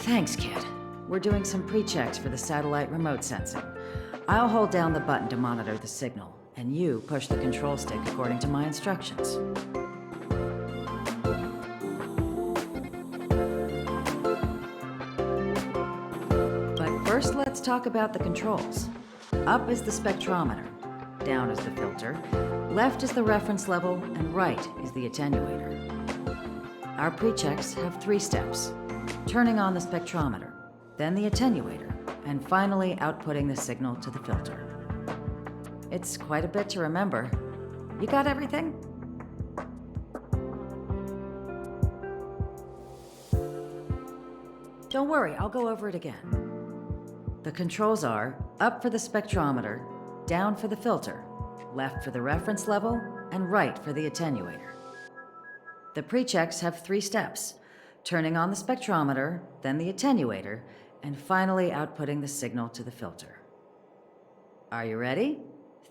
Thanks, kid. We're doing some pre-checks for the satellite remote sensing. I'll hold down the button to monitor the signal, and you push the control stick according to my instructions. But first, let's talk about the controls. Up is the spectrometer, down is the filter, left is the reference level, and right is the attenuator. Our pre-checks have 3 steps: turning on the spectrometer, then the attenuator, and finally outputting the signal to the filter. It's quite a bit to remember. You got everything? Don't worry, I'll go over it again. The controls are up for the spectrometer, down for the filter, left for the reference level, and right for the attenuator. The pre-checks have 3 steps: turning on the spectrometer, then the attenuator, and finally outputting the signal to the filter. Are you ready?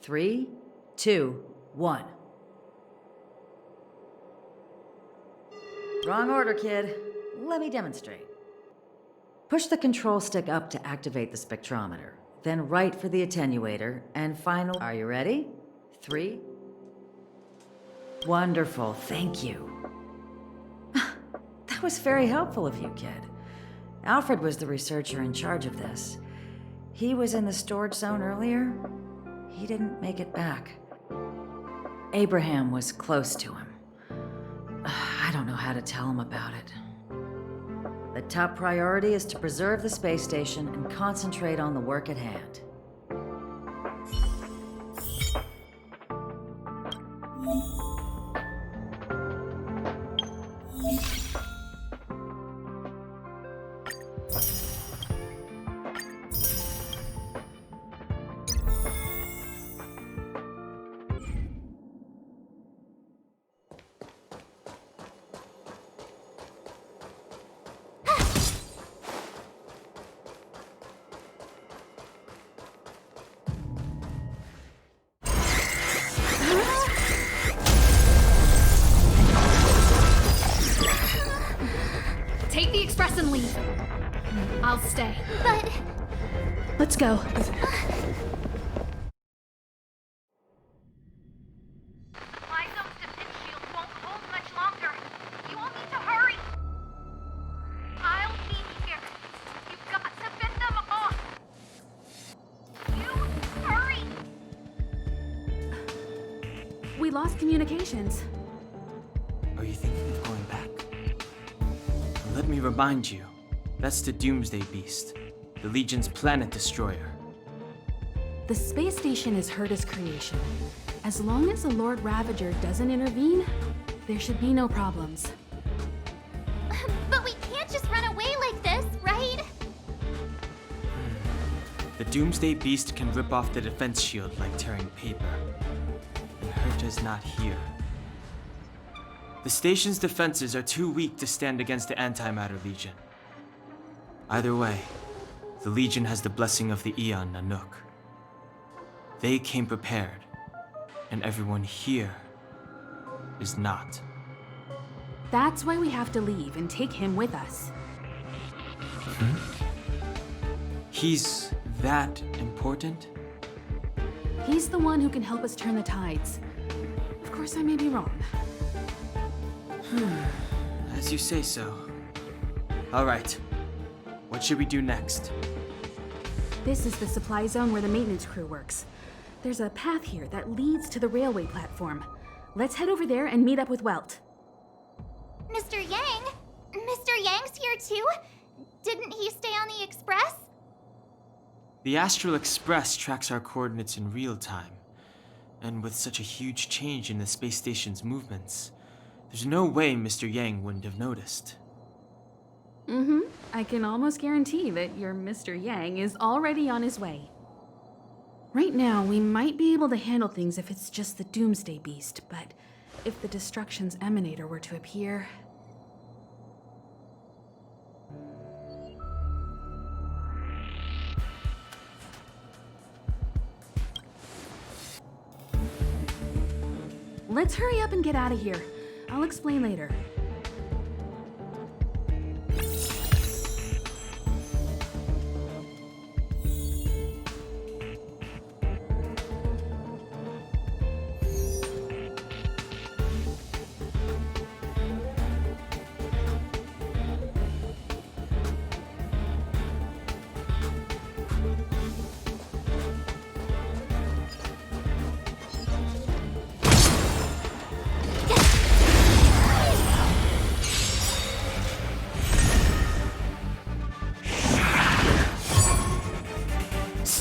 3, 2, 1. Wrong order, kid. Let me demonstrate. Push the control stick up to activate the spectrometer, then right for the attenuator, and finally... Are you ready? 3. Wonderful, thank you. That was very helpful of you, kid. Alfred was the researcher in charge of this. He was in the storage zone earlier. He didn't make it back. Abraham was close to him. I don't know how to tell him about it. The top priority is to preserve the space station and concentrate on the work at hand. Take the express and leave. I'll stay. But... Let's go. My zone's defense shield won't hold much longer. You all need to hurry. I'll be here. You've got to fend them off. You hurry. We lost communications. Are you thinking of going back? Let me remind you, that's the Doomsday Beast, the Legion's planet destroyer. The space station is Herta's creation. As long as the Lord Ravager doesn't intervene, there should be no problems. But we can't just run away like this, right? The Doomsday Beast can rip off the defense shield like tearing paper. And Herta's not here. The station's defenses are too weak to stand against the Antimatter Legion. Either way, the Legion has the blessing of the Aeon Nanook. They came prepared, and everyone here is not. That's why we have to leave and take him with us. He's that important? He's the one who can help us turn the tides. Of course, I may be wrong. As you say so. All right. What should we do next? This is the supply zone where the maintenance crew works. There's a path here that leads to the railway platform. Let's head over there and meet up with Welt. Mr. Yang? Mr. Yang's here too? Didn't he stay on the Express? The Astral Express tracks our coordinates in real time. And with such a huge change in the space station's movements, there's no way Mr. Yang wouldn't have noticed. I can almost guarantee that your Mr. Yang is already on his way. Right now, we might be able to handle things if it's just the Doomsday Beast, but if the Destruction's Emanator were to appear... Let's hurry up and get out of here. I'll explain later.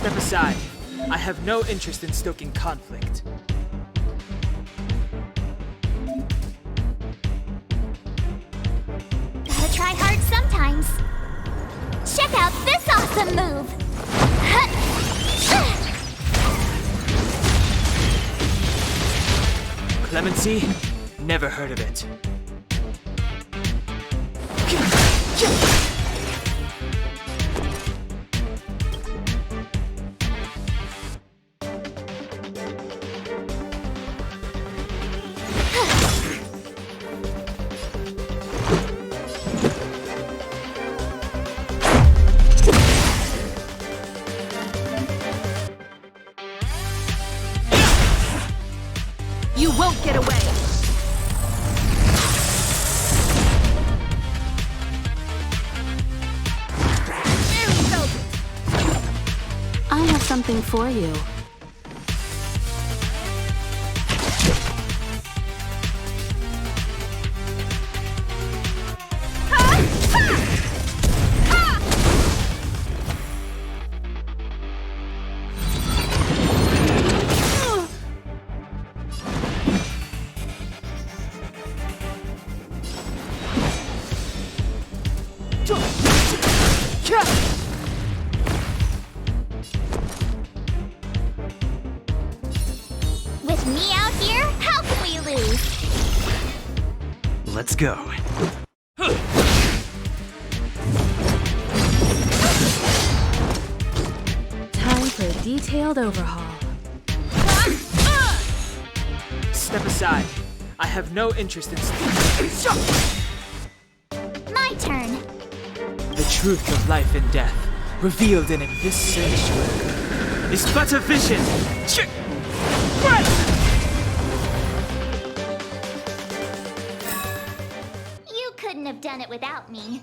Step aside. I have no interest in stoking conflict. Gotta try hard sometimes. Check out this awesome move! Clemency? Never heard of it. You won't get away! I have something for you. With me out here, how can we lose? Let's go. Time for a detailed overhaul. Step aside. I have no interest in My turn. The truth of life and death, revealed in this sanctuary, is but a vision. You couldn't have done it without me.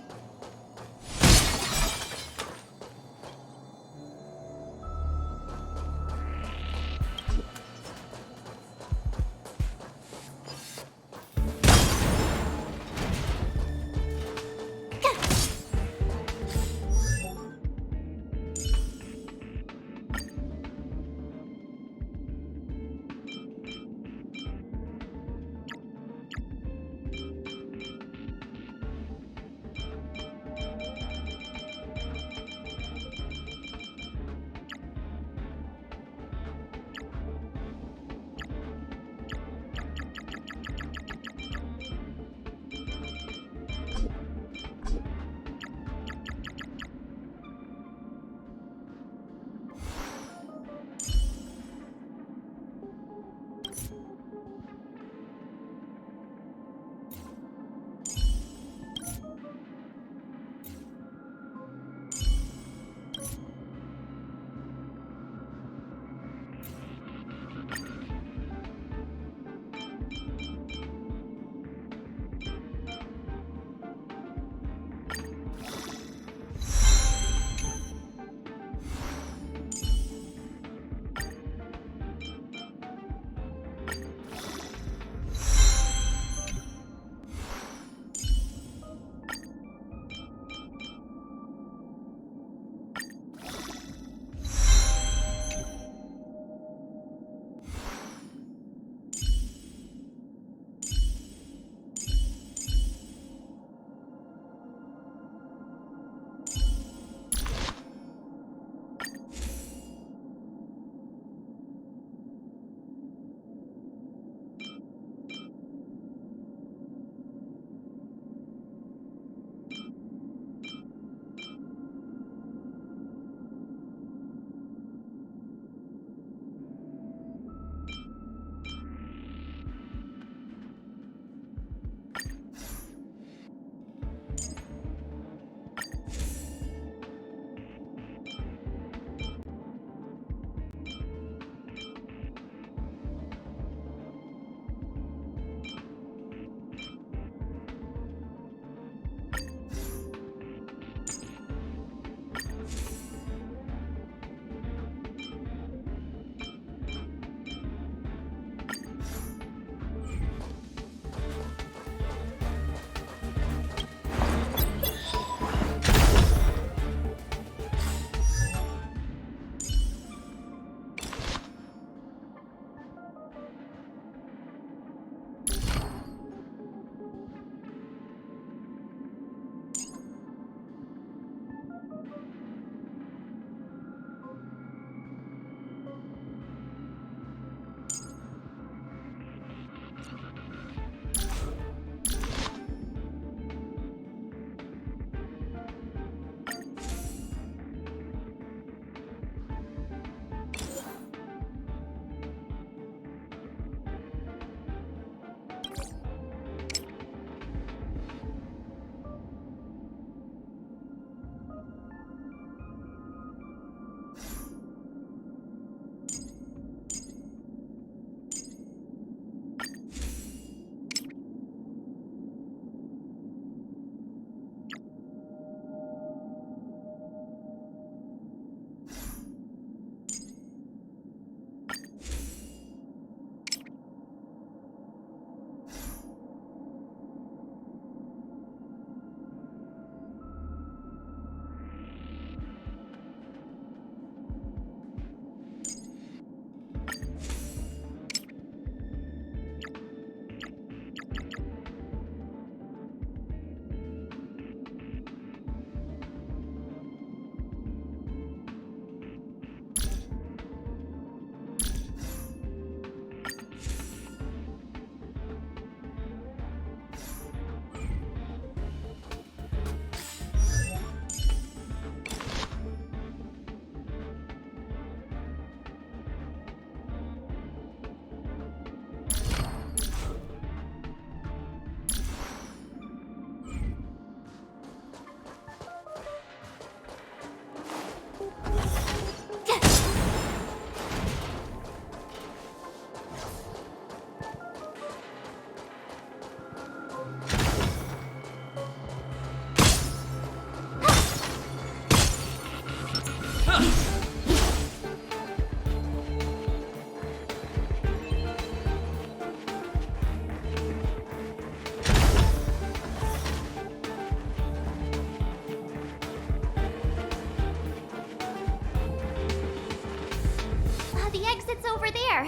It's over there.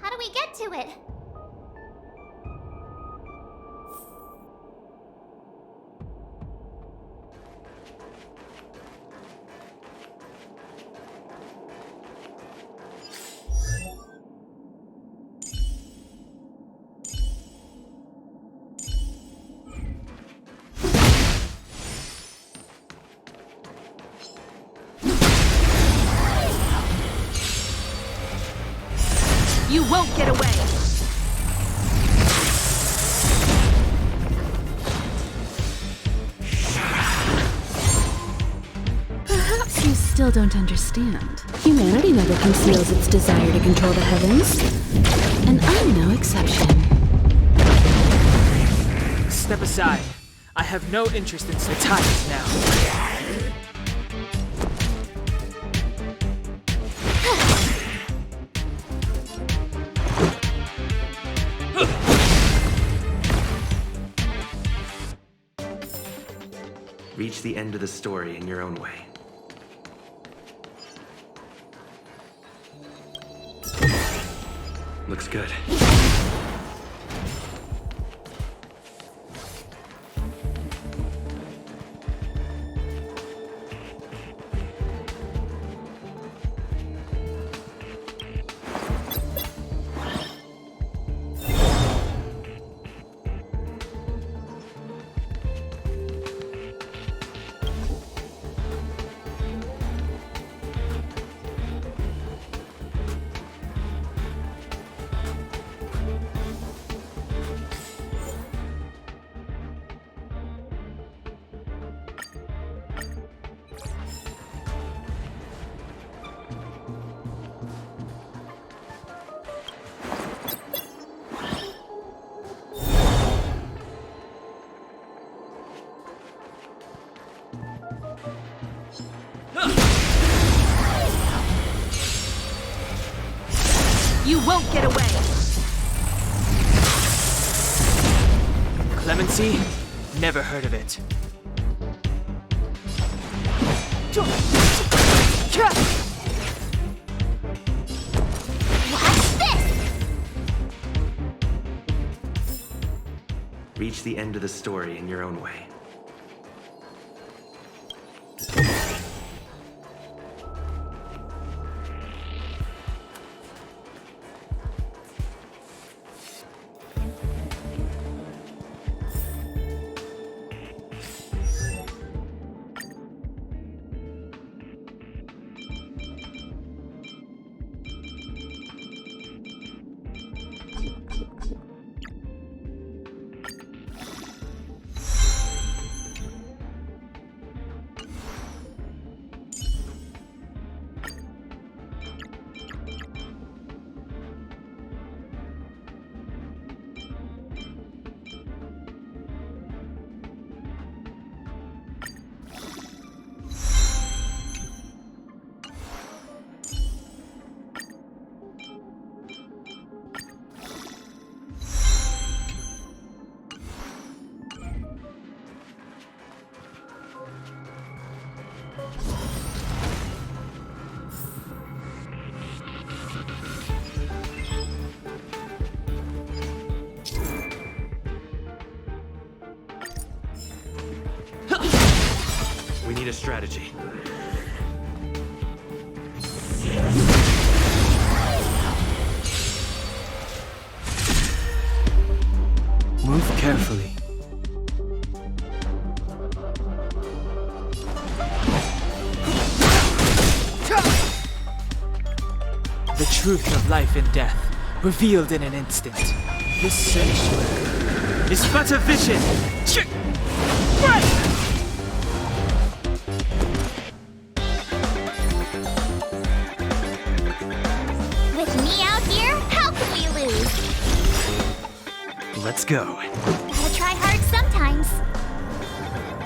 How do we get to it? You won't get away! Perhaps you still don't understand. Humanity never conceals its desire to control the heavens. And I'm no exception. Step aside. I have no interest in the time is now. Reach the end of the story in your own way. Looks good. You won't get away! Clemency? Never heard of it. Watch this! Reach the end of the story in your own way. We need a strategy. Move carefully. The truth of life and death, revealed in an instant. This sanctuary is but a vision! With me out here, how can we lose? Let's go. Gotta try hard sometimes.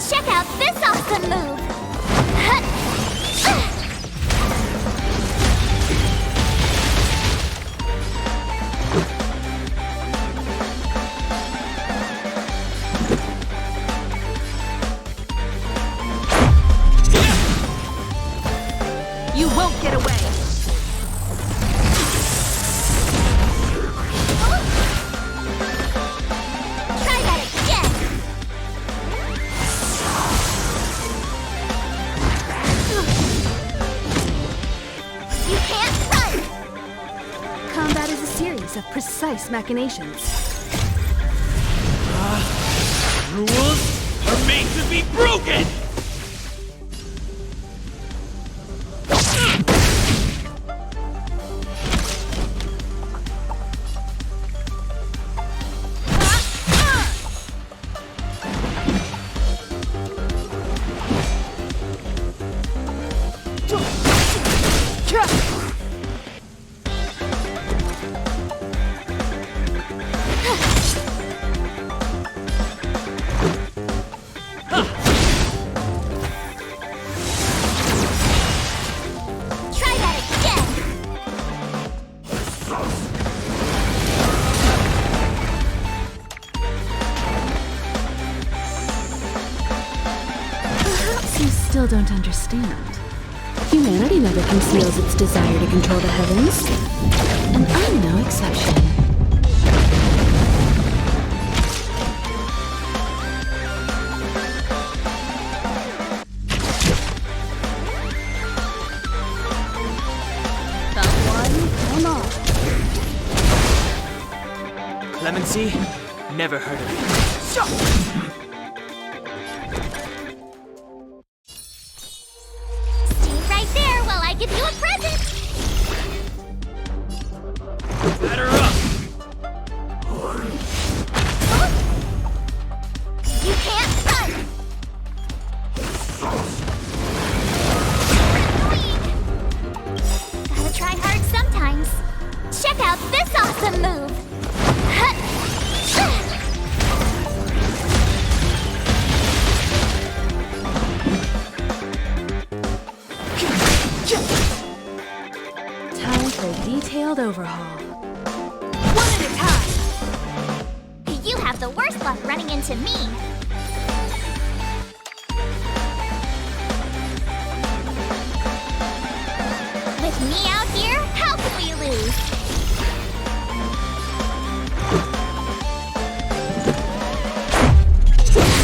Check out this awesome move! You won't get away! series of precise machinations. Rules are made to be broken! You still don't understand. Humanity never conceals its desire to control the heavens, and I'm no exception. Come on. Clemency? Never heard of it. Right there while I give you a present! Batter up! You can't run! Gotta try hard sometimes. Check out this awesome move! Time for a detailed overhaul. One at a time! You have the worst luck running into me. With me out here, how can we lose?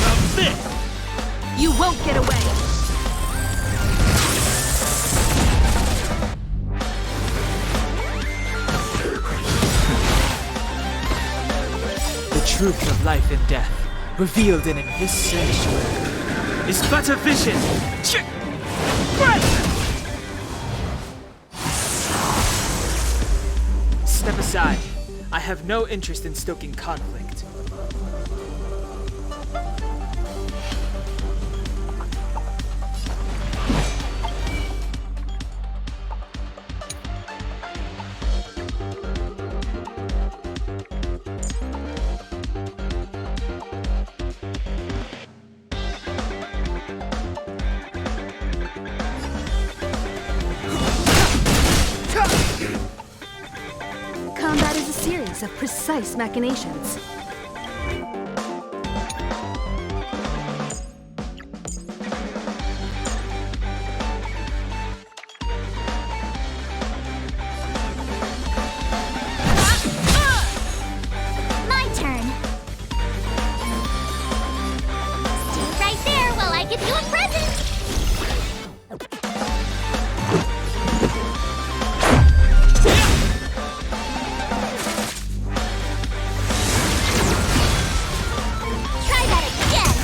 How's this? You won't get away! The truth of life and death, revealed in this sanctuary, is but a vision. Step aside. I have no interest in stoking conflict. Combat is a series of precise machinations. My turn. Stay right there while I give you a present. Try that again.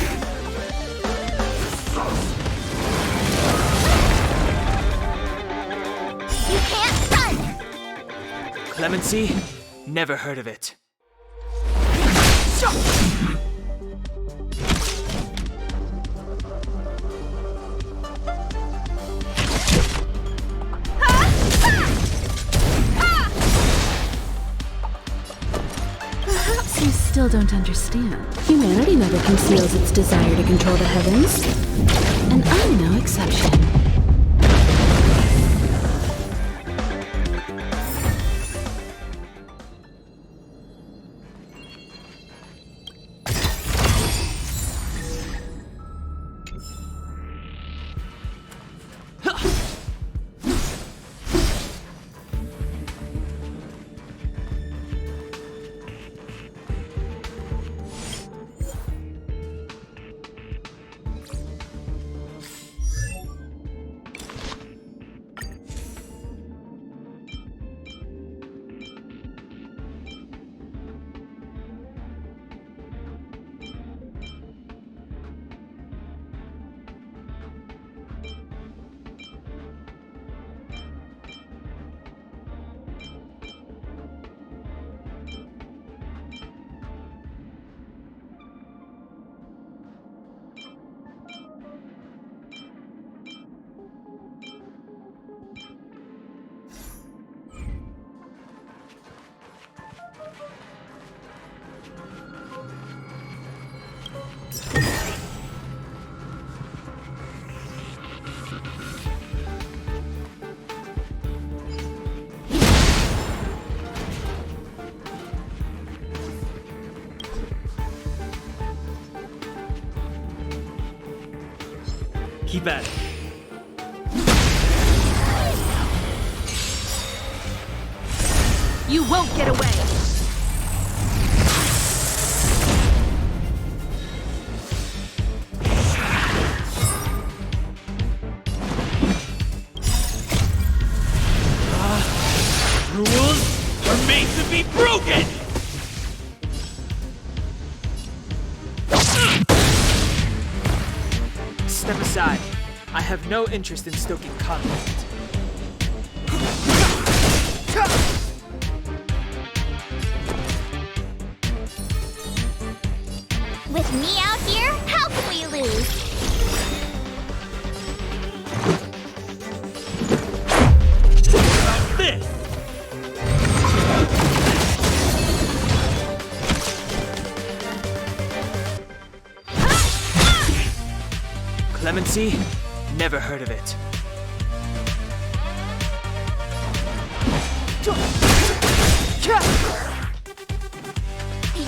You can't run. Clemency? Never heard of it. Perhaps you still don't understand. Humanity never conceals its desire to control the heavens, and I'm no exception. Keep at it. You won't get away! Rules are made to be broken! Step aside. I have no interest in stoking conflict. With me out here, how can we lose? This! Clemency? Never heard of it.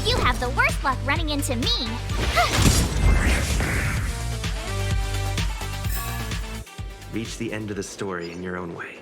You have the worst luck running into me. Reach the end of the story in your own way.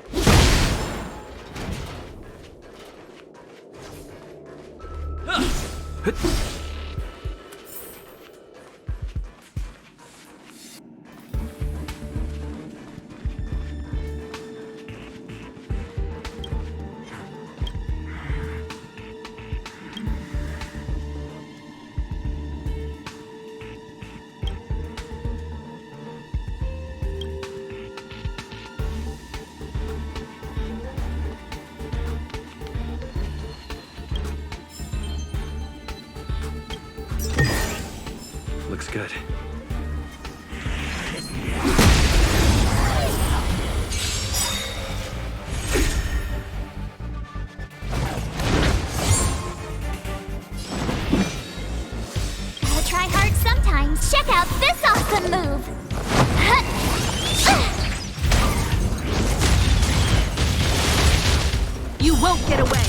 Looks good. Gotta try hard sometimes. Check out this awesome move. You won't get away!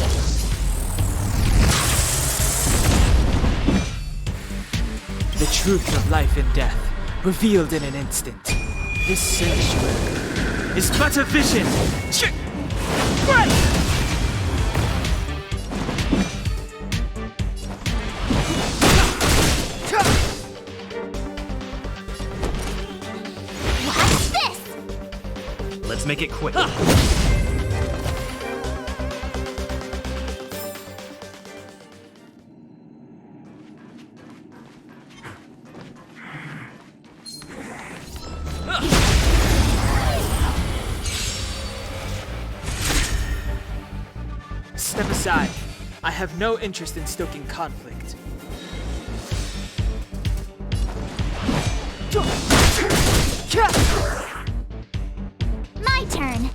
The truth of life and death, revealed in an instant. This sanctuary is but a vision! Watch this. Let's make it quick. Step aside. I have no interest in stoking conflict. My turn.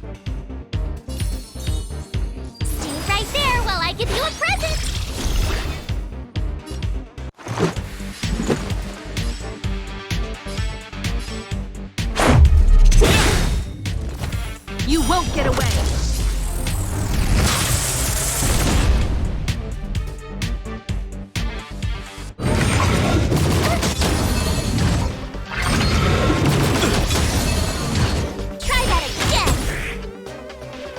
Stay right there while I give you a present. You won't get away! Try that again.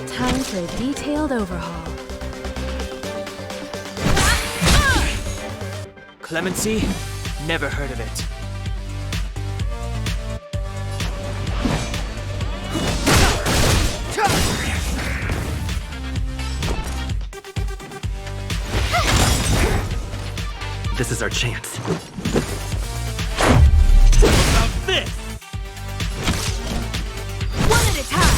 Time for a detailed overhaul. Clemency? Never heard of it. This is our chance. This! One at a time!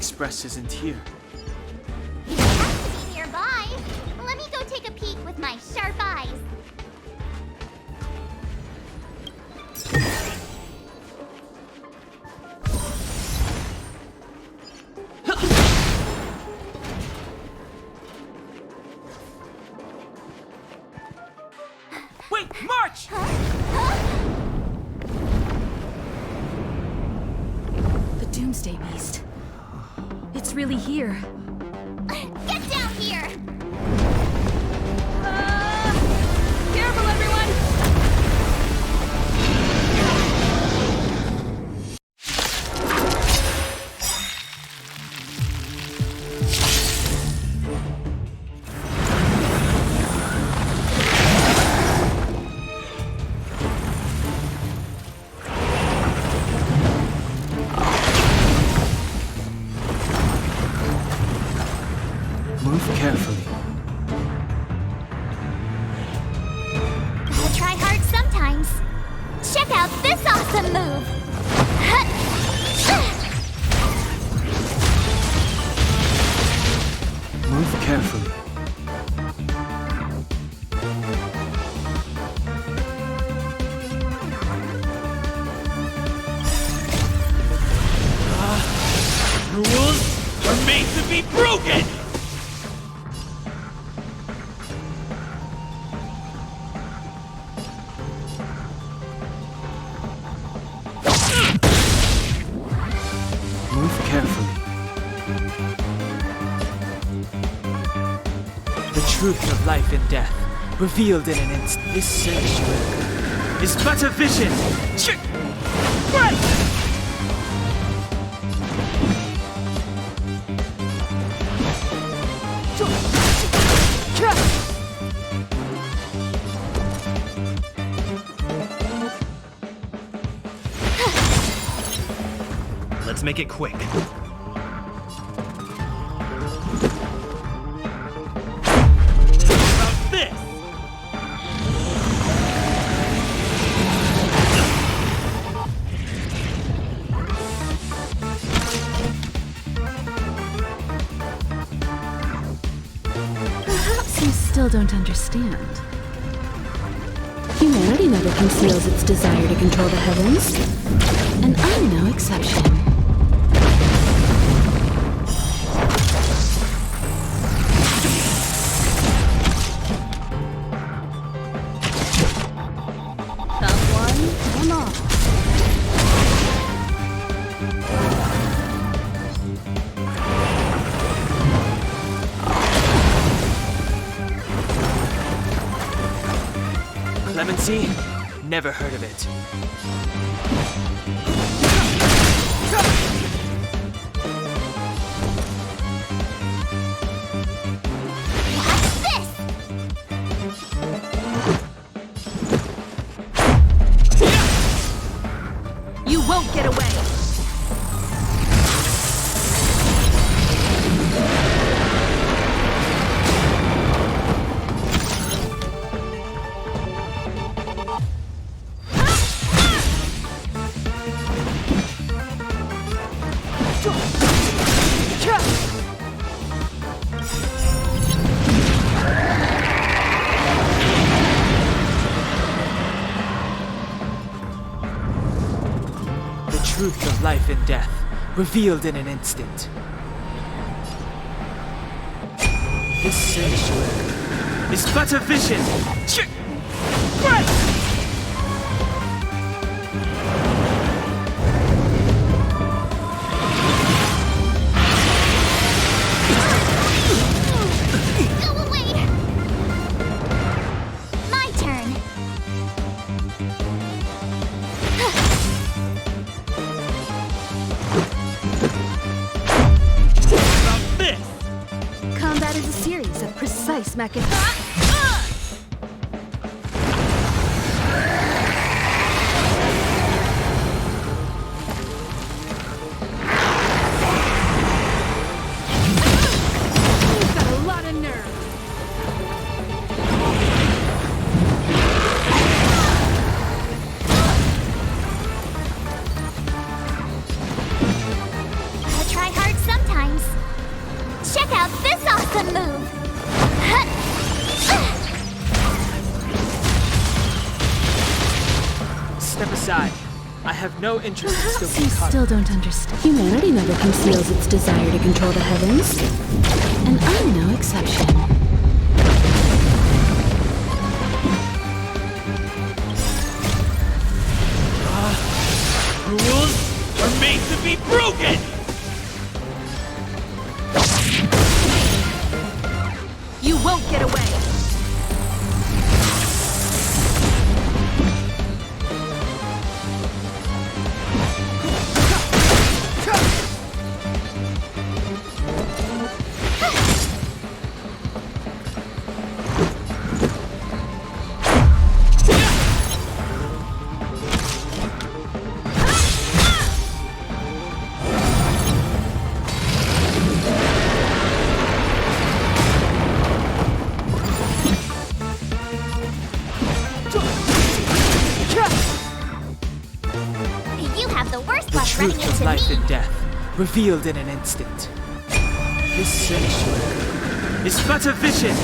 Express isn't here. It has to be nearby. Let me go take a peek with my sharp eyes. Wait, march! The Doomsday Beast. It's really here. Get down here! Careful, everyone! Move carefully. Gotta try hard sometimes. Check out this awesome move! Move carefully. Rules are made to be broken! Move carefully. The truth of life and death, revealed in an instant. This sanctuary is but a vision. Let's make it quick. About this! Perhaps you still don't understand. Humanity never conceals its desire to control the heavens, and I'm no exception. Come one, come all. Clemency? Never heard of it. Watch this! You won't get away! The truth of life and death, revealed in an instant. This sanctuary is but a vision. Go away! My turn. About this! Combat is a series of precise mechanisms. You've got a lot of nerve. Gotta try hard sometimes. have no interest in Perhaps stoking you conflict. still don't understand. Humanity never conceals its desire to control the heavens. And I'm no exception. Rules are made to be broken! You won't get away! You have the worst The luck running truth of into life me! and death, revealed in an instant. This sanctuary is but a vision.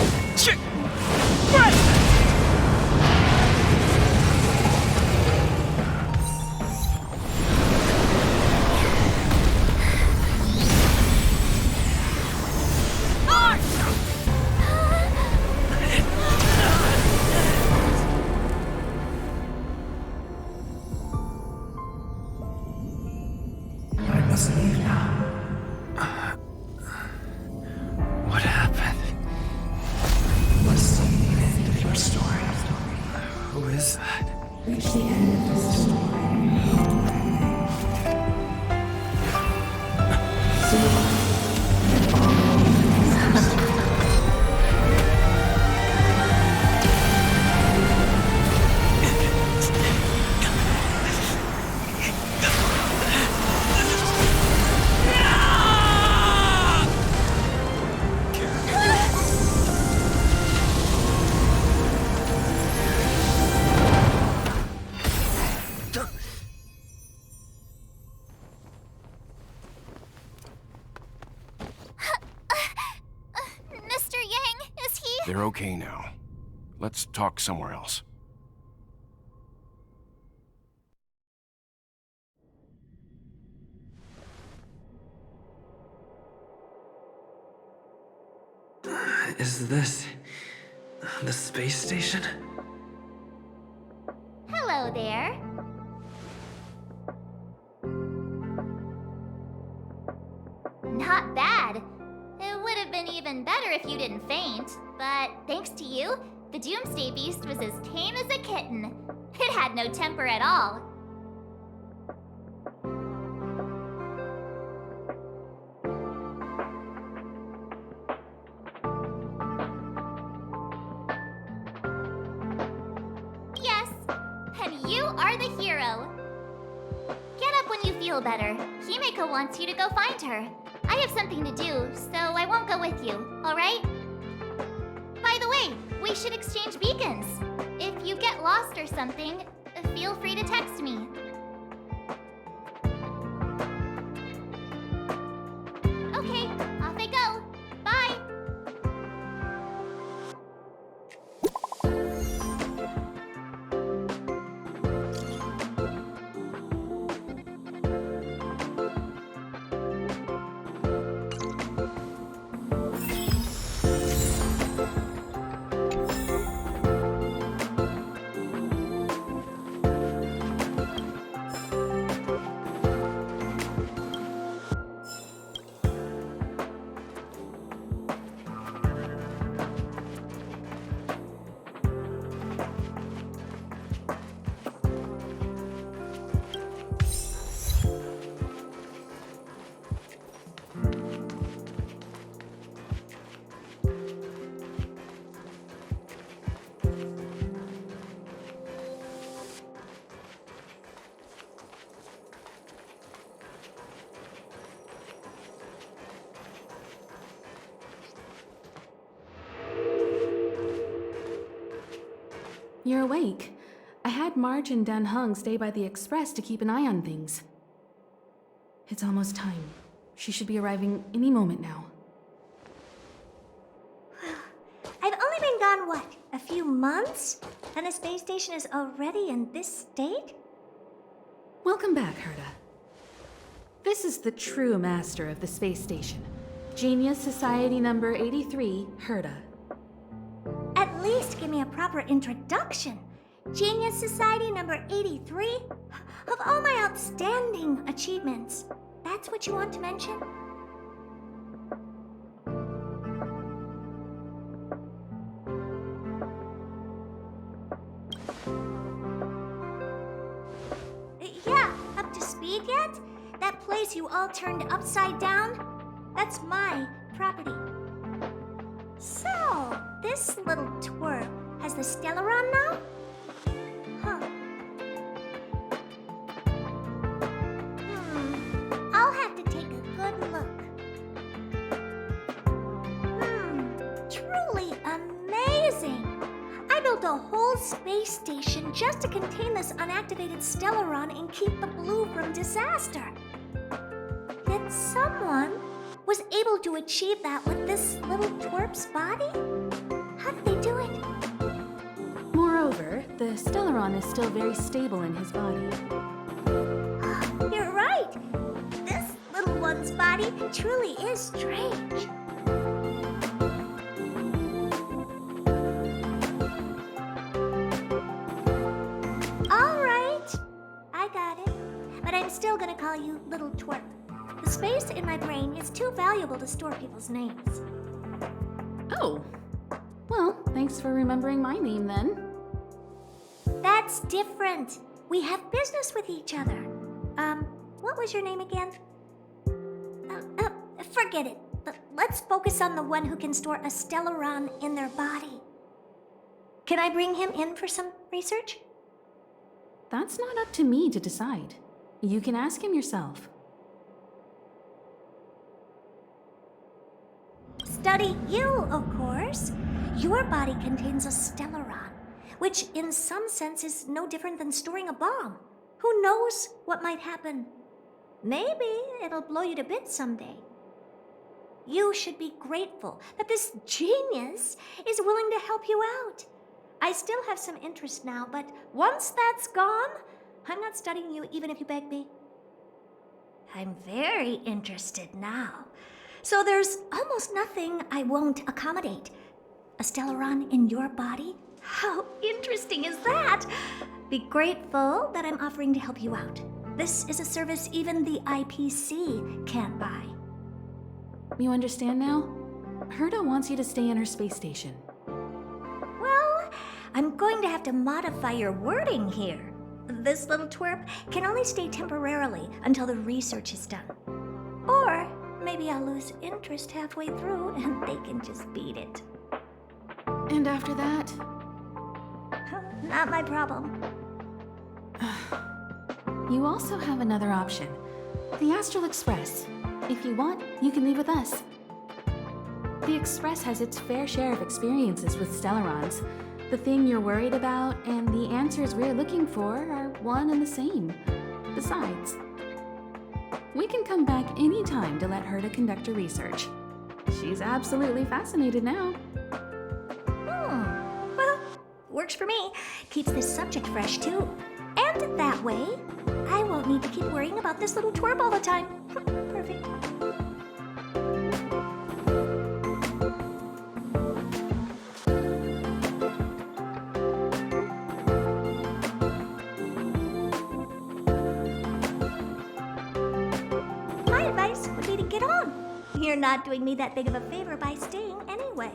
What happened? Who is that? Mr. Yang, is he? They're okay now. Let's talk somewhere else. Is this the space station? Hello there. Not bad. It would have been even better if you didn't faint, but thanks to you, the Doomsday Beast was as tame as a kitten. It had no temper at all. Yes, and you are the hero. Get up when you feel better. Himeko wants you to go find her. I have something to do, so I won't go with you, alright? By the way, we should exchange beacons. If you get lost or something, feel free to text me. Okay, off I go. Bye! You're awake. I had Marge and Dan Hung stay by the express to keep an eye on things. It's almost time. She should be arriving any moment now. I've only been gone, what, a few months? And the space station is already in this state? Welcome back, Herta. This is the true master of the space station. Genius Society number 83, Herta. At least give me a proper introduction. Genius Society number 83? Of all my outstanding achievements, that's what you want to mention? Yeah, up to speed yet? That place you all turned upside down? That's my property. So, this little twerp has the Stellaron now? Huh. I'll have to take a good look. Truly amazing! I built a whole space station just to contain this unactivated Stellaron and keep the blue from disaster. Yet someone was able to achieve that with this little twerp's body? How did they do it? Moreover, the Stellaron is still very stable in his body. You're right. This little one's body truly is strange. All right, I got it. But I'm still gonna call you Little Twerp. The space in my brain is too valuable to store people's names. Oh. Well, thanks for remembering my name then. That's different. We have business with each other. What was your name again? Forget it. Let's focus on the one who can store a Stellaron in their body. Can I bring him in for some research? That's not up to me to decide. You can ask him yourself. Study you, of course. Your body contains a Stellaron, which in some sense is no different than storing a bomb. Who knows what might happen? Maybe it'll blow you to bits someday. You should be grateful that this genius is willing to help you out. I still have some interest now, but once that's gone, I'm not studying you even if you beg me. I'm very interested now. So there's almost nothing I won't accommodate. A Stellaron in your body? How interesting is that? Be grateful that I'm offering to help you out. This is a service even the IPC can't buy. You understand now? Herta wants you to stay in her space station. Well, I'm going to have to modify your wording here. This little twerp can only stay temporarily until the research is done. Or maybe I'll lose interest halfway through and they can just beat it. And after that? Not my problem. You also have another option. The Astral Express. If you want, you can leave with us. The Express has its fair share of experiences with Stellarons. The thing you're worried about and the answers we're looking for are one and the same. Besides, we can come back any time to let Herta conduct her research. She's absolutely fascinated now. Well, works for me. Keeps this subject fresh, too. And that way, I won't need to keep worrying about this little twerp all the time. Perfect. My advice would be to get on. You're not doing me that big of a favor by staying anyway.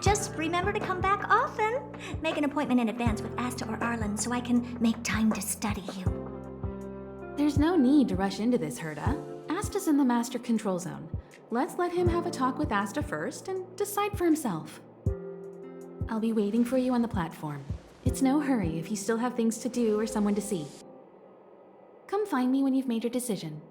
Just remember to come back often. Make an appointment in advance with Asta or Arlen so I can make time to study you. There's no need to rush into this, Herta. Asta's in the master control zone. Let's let him have a talk with Asta first and decide for himself. I'll be waiting for you on the platform. It's no hurry if you still have things to do or someone to see. Come find me when you've made your decision.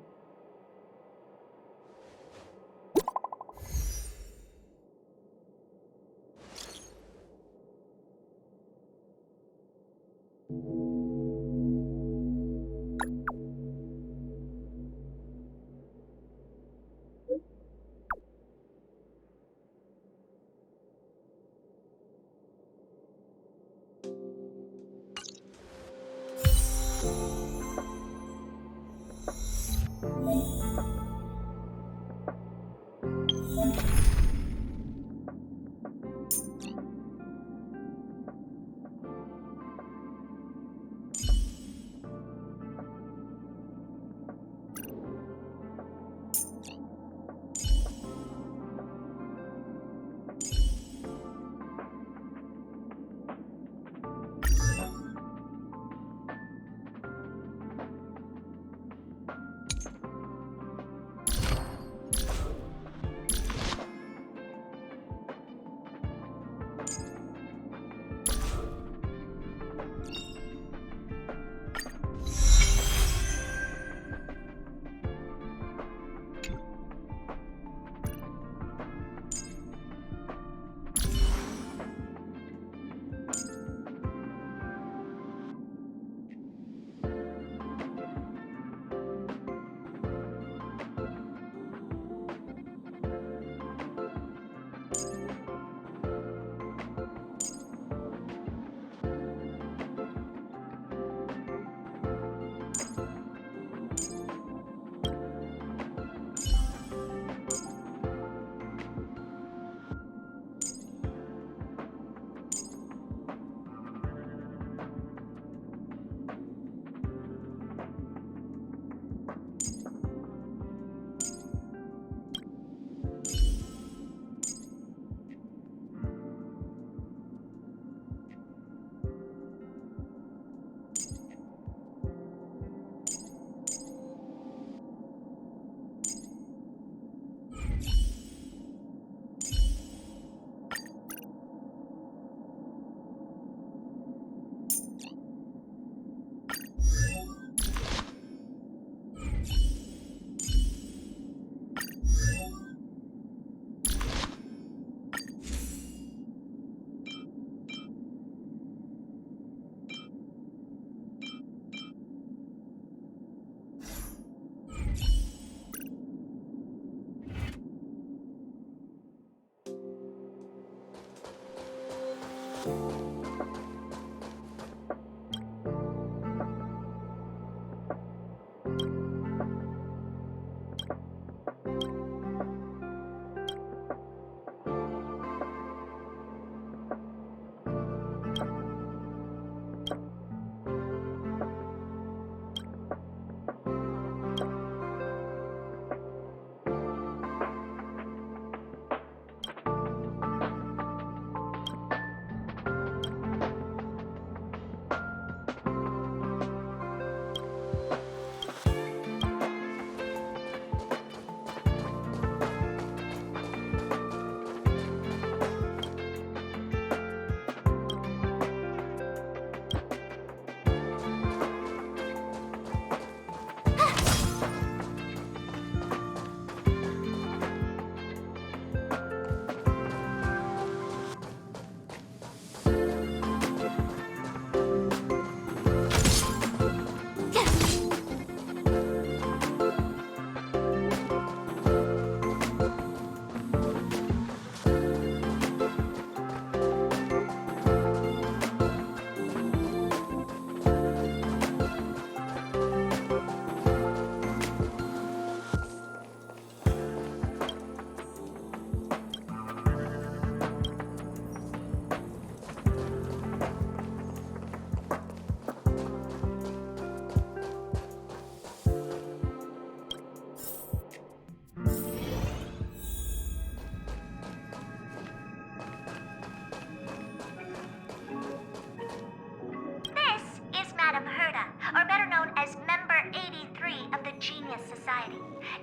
Genius Society.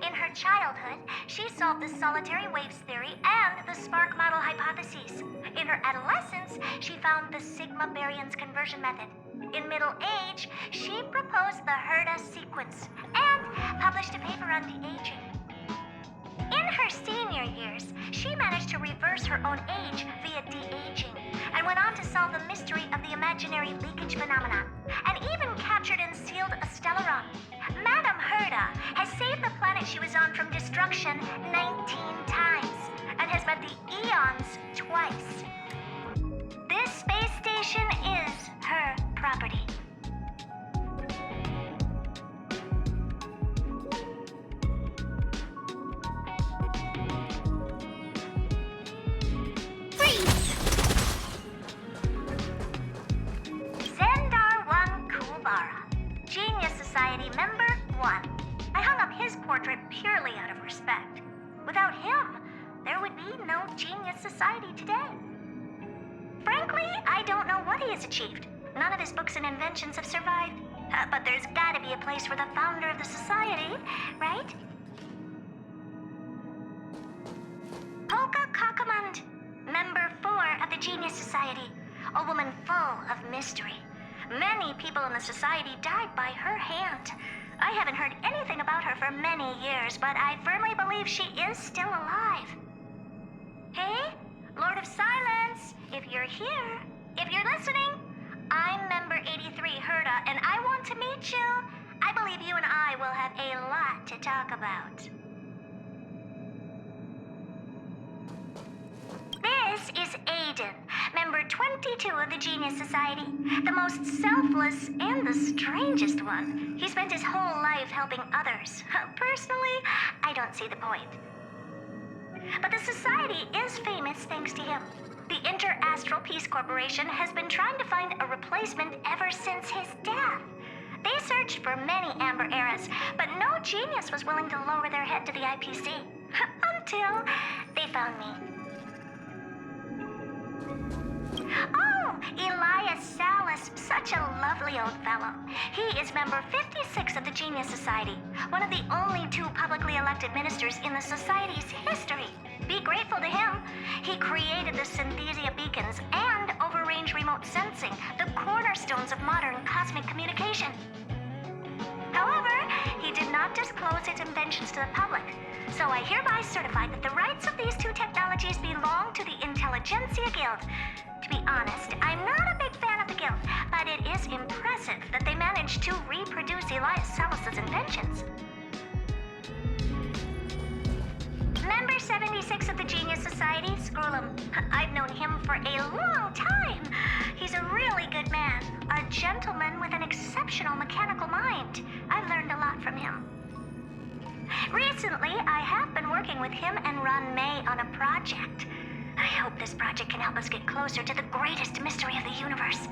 In her childhood, she solved the solitary waves theory and the spark model hypotheses. In her adolescence, she found the sigma baryons conversion method. In middle age, she proposed the Herta sequence and published a paper on de-aging. In her senior years, she managed to reverse her own age via de-aging and went on to solve the mystery of the imaginary leakage phenomenon, and even captured and sealed a stellaron. Madame Herta has saved the planet she was on from destruction 19 times and has met the eons twice. This space station is her property. Genius Society Member 1. I hung up his portrait purely out of respect. Without him, there would be no Genius Society today. Frankly, I don't know what he has achieved. None of his books and inventions have survived. But there's gotta be a place for the founder of the society, right? Polka Kakamund, Member 4 of the Genius Society. A woman full of mystery. Many people in the society died by her hand. I haven't heard anything about her for many years, but I firmly believe she is still alive. Hey, Lord of Silence, if you're here, if you're listening, I'm Member 83 Herta, and I want to meet you. I believe you and I will have a lot to talk about. This is Aiden, Member 22 of the Genius Society, the most selfless and the strangest one. He spent his whole life helping others. Personally, I don't see the point. But the society is famous thanks to him. The Inter-Astral Peace Corporation has been trying to find a replacement ever since his death. They searched for many Amber Eras, but no genius was willing to lower their head to the IPC. Until they found me. Oh, Elias Salas, such a lovely old fellow. He is Member 56 of the Genius Society, one of the only 2 publicly elected ministers in the society's history. Be grateful to him. He created the Synthesia beacons and over-range remote sensing, the cornerstones of modern cosmic communication. However, he did not disclose his inventions to the public, so I hereby certify that the rights of these 2 technologies belong to the Intelligentsia Guild. To be honest, I'm not a big fan of the Guild, but it is impressive that they managed to reproduce Elias Salas's inventions. Member 76 of the Genius Society, Scrollum. I've known him for a long time. He's a really good man, a gentleman with an exceptional mechanical mind. I've learned a lot from him. Recently, I have been working with him and Ron May on a project. I hope this project can help us get closer to the greatest mystery of the universe.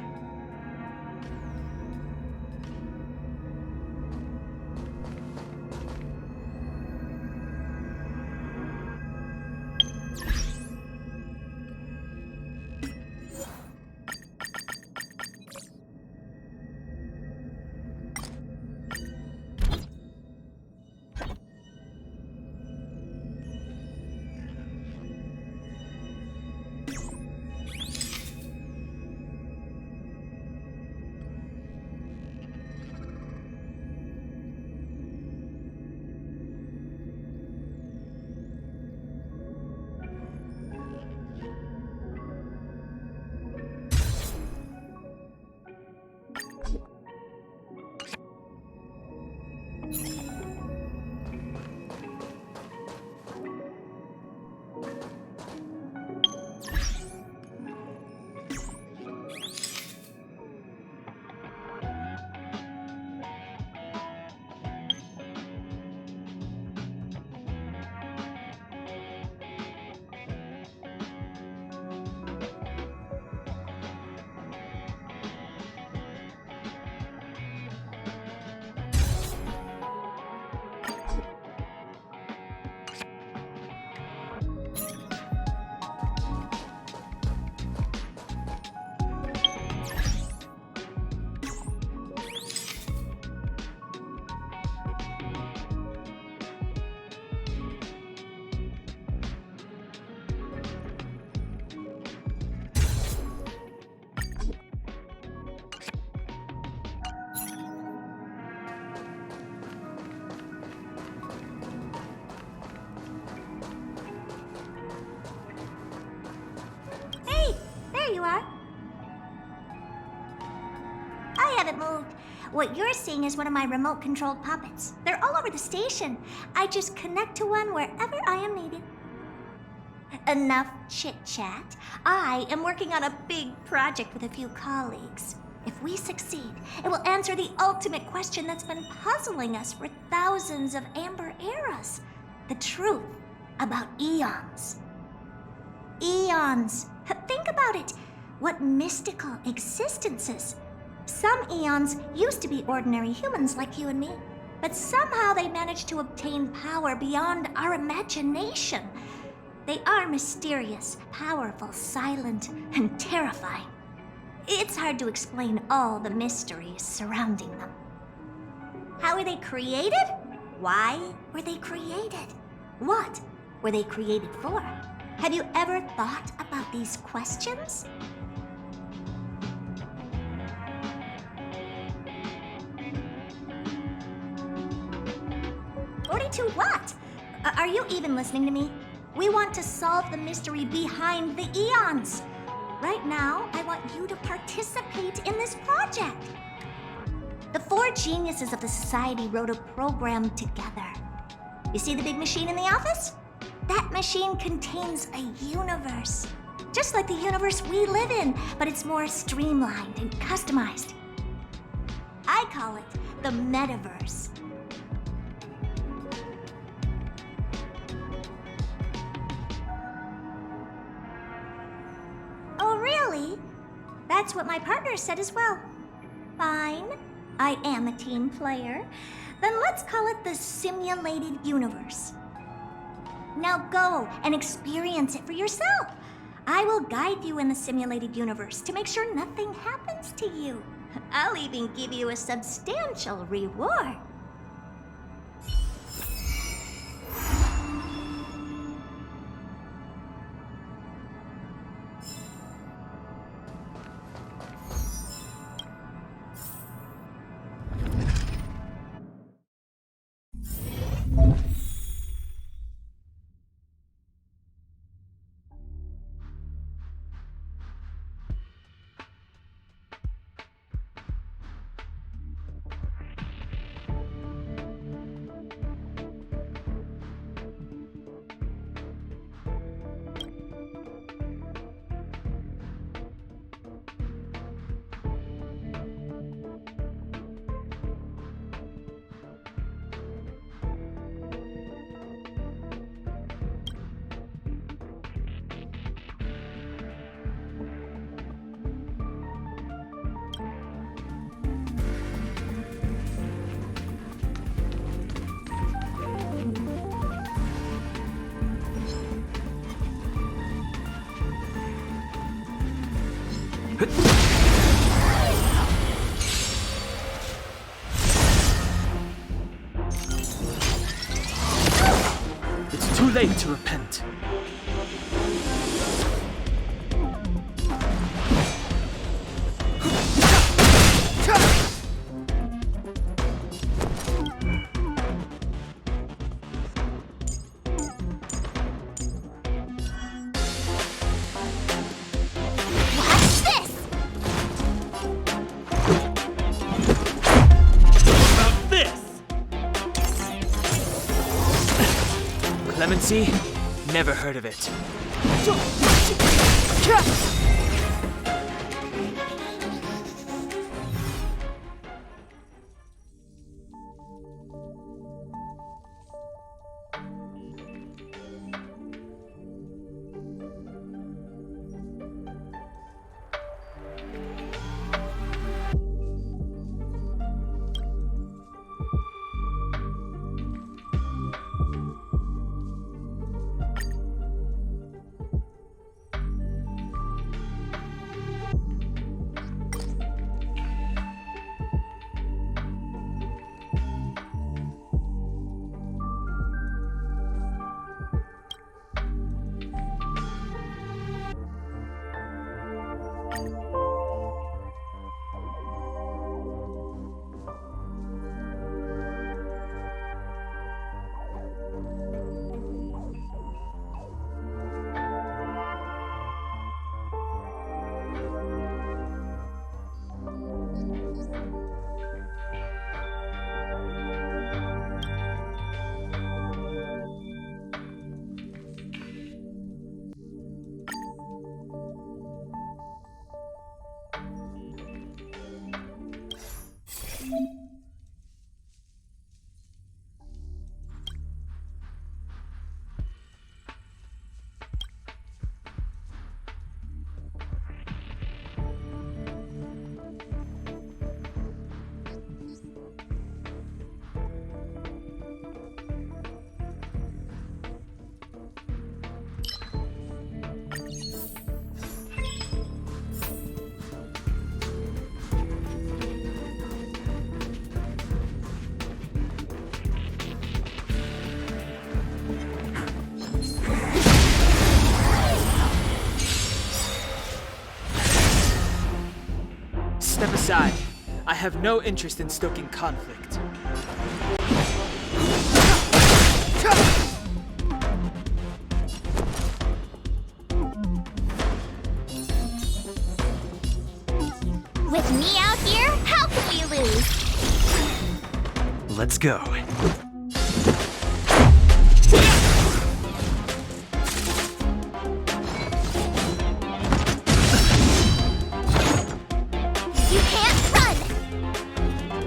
There you are. I haven't moved. What you're seeing is one of my remote-controlled puppets. They're all over the station. I just connect to one wherever I am needed. Enough chit-chat. I am working on a big project with a few colleagues. If we succeed, it will answer the ultimate question that's been puzzling us for thousands of amber eras. The truth about eons. Eons. Think about it. What mystical existences. Some eons used to be ordinary humans like you and me, but somehow they managed to obtain power beyond our imagination. They are mysterious, powerful, silent, and terrifying. It's hard to explain all the mysteries surrounding them. How were they created? Why were they created? What were they created for? Have you ever thought about these questions? 42 what? Are you even listening to me? We want to solve the mystery behind the eons. Right now, I want you to participate in this project. The 4 geniuses of the society wrote a program together. You see the big machine in the office? That machine contains a universe. Just like the universe we live in, but it's more streamlined and customized. I call it the metaverse. Oh, really? That's what my partner said as well. Fine. I am a team player. Then let's call it the simulated universe. Now go and experience it for yourself. I will guide you in the simulated universe to make sure nothing happens to you. I'll even give you a substantial reward. It's too late to repent. Clemency? Never heard of it. aside. I have no interest in stoking conflict. With me out here, how can we lose? Let's go. You can't run!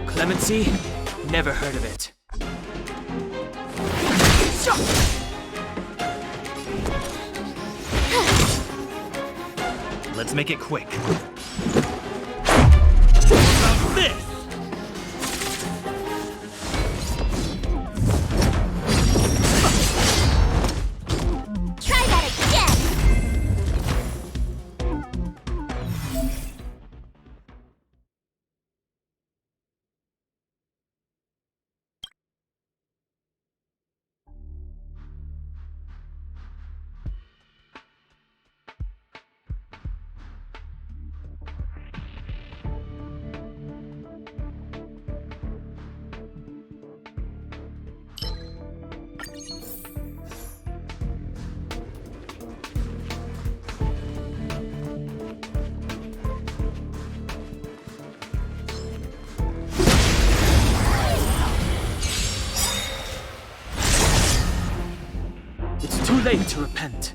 Clemency? Never heard of it. Let's make it quick. This! Try that again! It's too late to repent.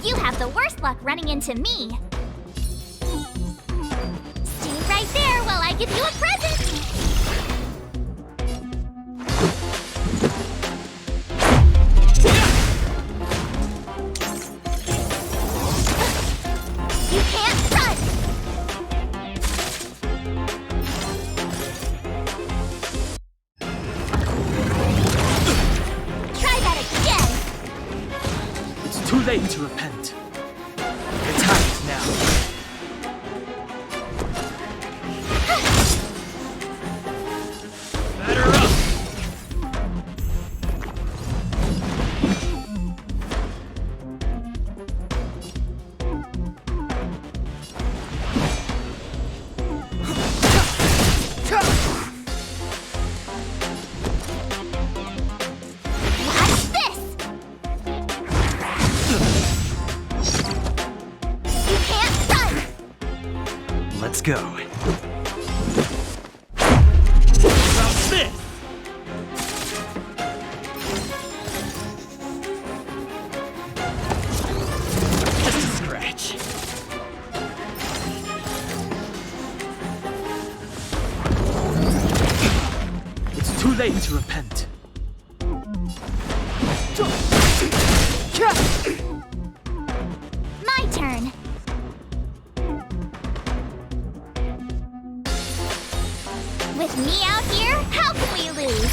You have the worst luck running into me. Stay right there while I give you a present. You can't run. Try that again. It's too late to repent. The time is now. Batter up! Watch this. You can't run. Let's go. About this! Just a scratch. It's too late to repent. My turn. With me out here, how can we lose?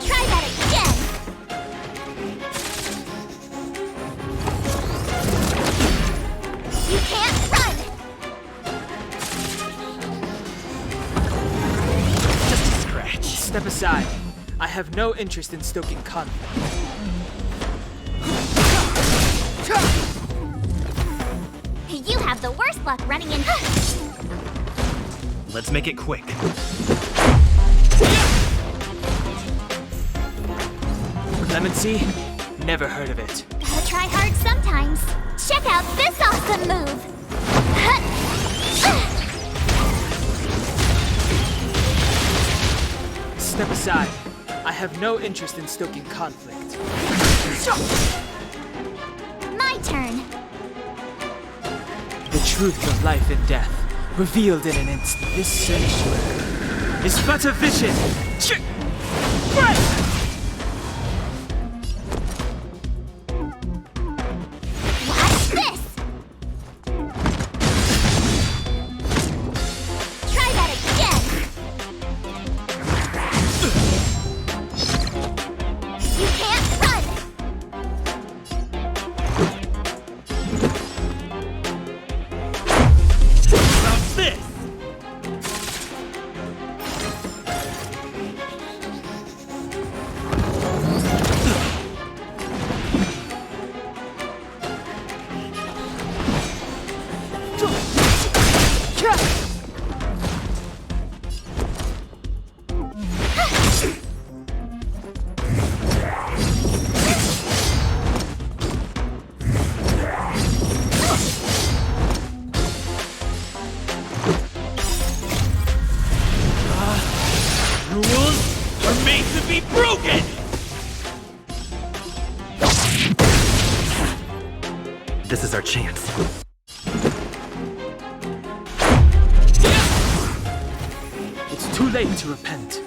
Try that again. You can't run. Just a scratch. Step aside. I have no interest in stoking conflict. You have the worst luck running in. Let's make it quick. Clemency? Never heard of it. Gotta try hard sometimes. Check out this awesome move. Step aside. I have no interest in stoking conflict. My turn. The truth of life and death, revealed in an instant. This sanctuary is but a vision. Watch this. Try that again. You can't run. chance. It's too late to repent.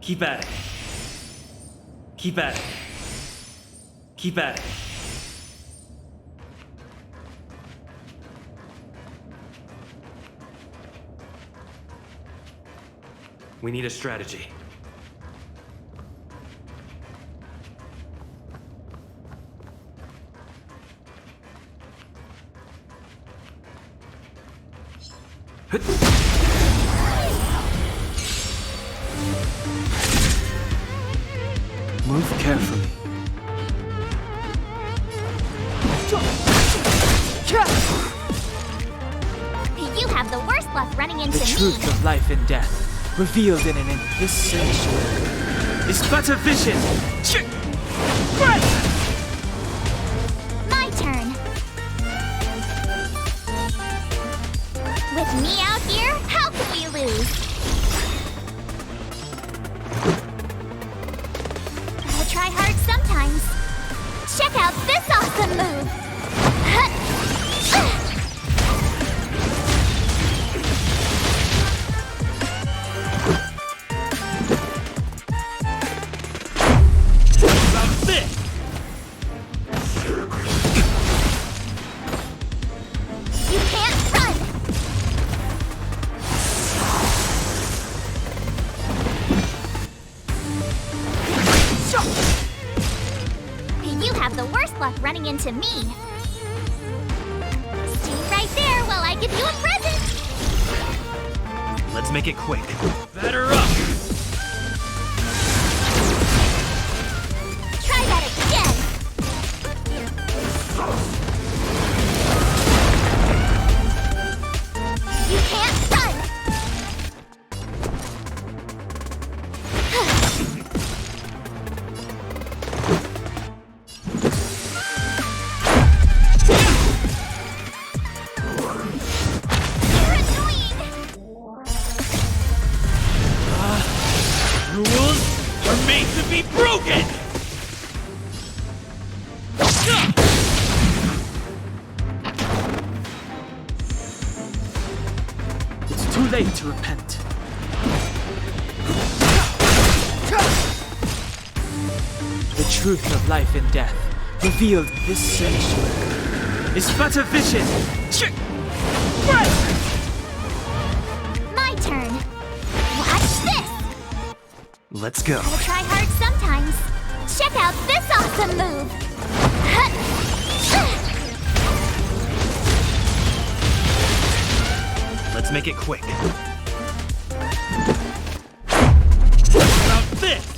Keep at it. Keep at it. Keep at it. We need a strategy. Move carefully. You have the worst luck running into The me. truth of life and death, revealed in this sanctuary. It's but a vision! My turn. With me out here, how can we lose? Gotta try hard sometimes. Check out this awesome move! You can't run! You have the worst luck running into me. Stay right there while I give you a present. Let's make it quick. Batter up! Try that again. You can't run. You're annoying. Rules are made to be broken! It's too late to repent. The truth of life and death, revealed in this sanctuary. It's but a vision! My turn. Watch this. Let's go. Gotta try hard sometimes. Check out this awesome move. Let's make it quick. About this!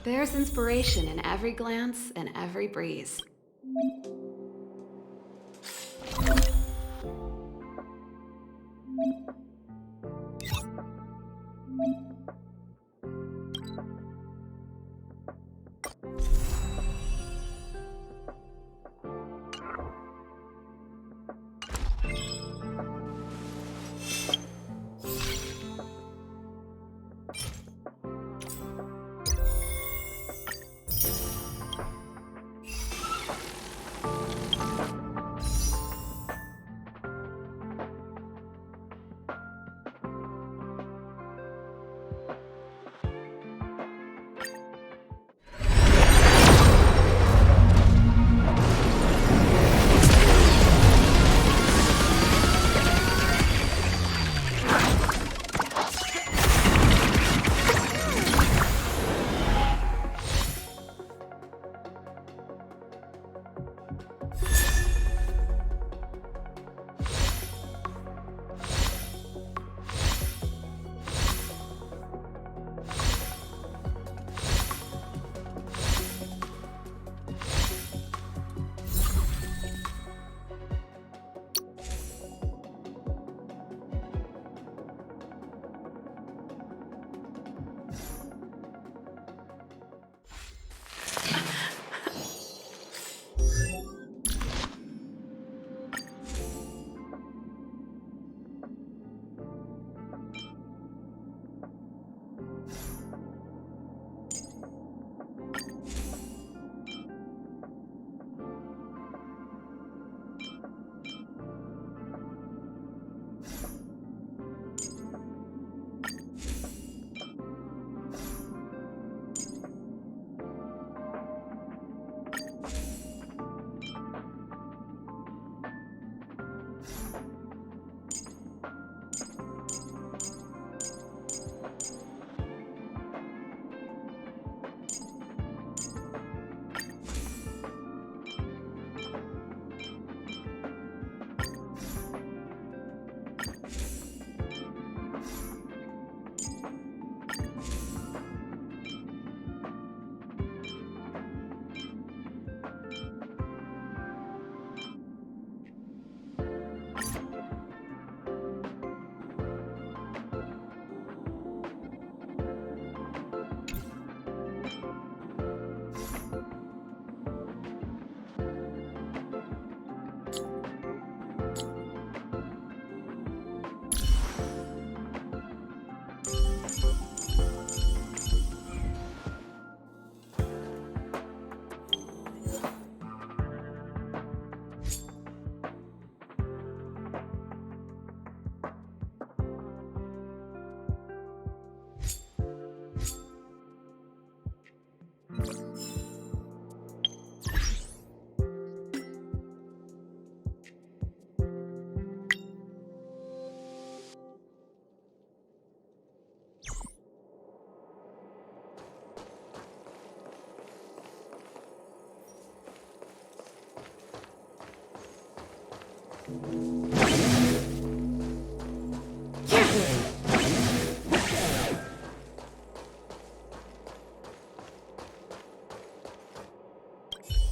There's inspiration in every glance and every breeze.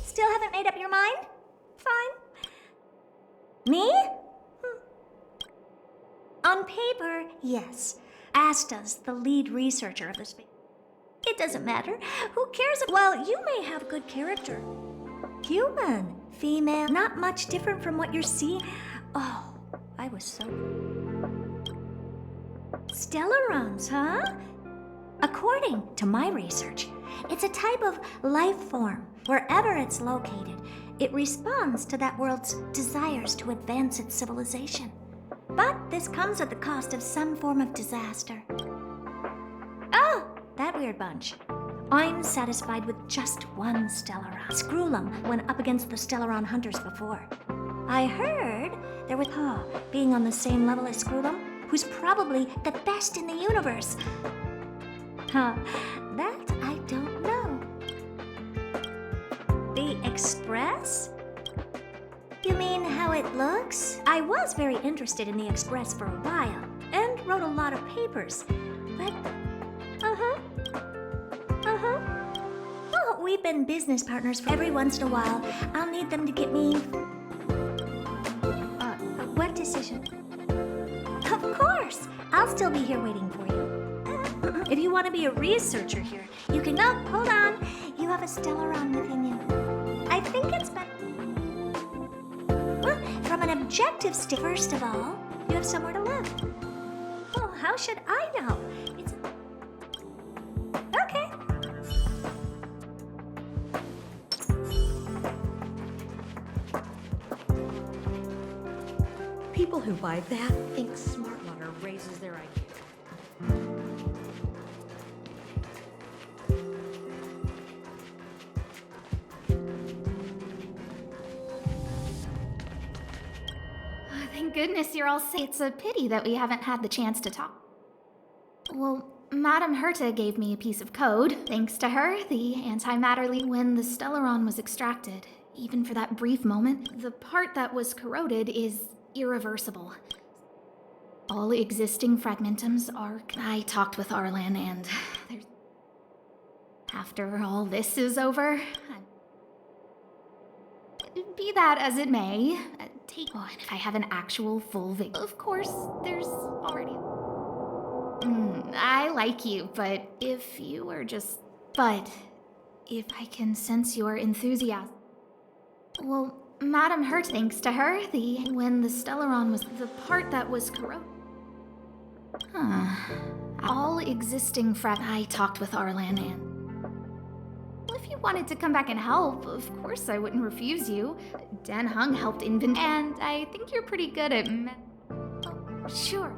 Still haven't made up your mind? Fine. Me? On paper, yes. Asta's the lead researcher of the space. It doesn't matter. Who cares? Well, you may have good character. Human, female, not much different from what you're seeing. Oh, I was so... Stellarons, huh? According to my research, it's a type of life form. Wherever it's located, it responds to that world's desires to advance its civilization. But this comes at the cost of some form of disaster. Oh, that weird bunch. I'm satisfied with just one Stellaron. Screwlum went up against the Stellaron hunters before. I heard they're with being on the same level as Screwlum, who's probably the best in the universe. That I don't know. The Express? You mean how it looks? I was very interested in the Express for a while, and wrote a lot of papers, but... Well, we've been business partners for every once in a while. I'll need them to get me... what decision? Of course! I'll still be here waiting for you. If you want to be a researcher here, you can... Oh, hold on. You have a Stellaron within you. I think it's better... Well, from an objective first of all, you have somewhere to live. Well, how should I know? It's... Okay. People who buy that think smart water raises their IQ. Thank goodness you're all safe. It's a pity that we haven't had the chance to talk. Well, Madame Herta gave me a piece of code. Thanks to her, the antimatter when the Stellaron was extracted, even for that brief moment, the part that was corroded is irreversible. All existing fragmentums are... I talked with Arlan and there's... After all this is over... Be that as it may, take one if I have an actual full victory. Of course, there's already... I like you, but if you were just... But if I can sense your enthusiasm... Well, Madame Hurt, thanks to her, when the Stellaron was the part that was corroded. All existing I talked with Arlan and... Well, if you wanted to come back and help, of course I wouldn't refuse you. Dan Hung helped and I think you're pretty good at oh, sure.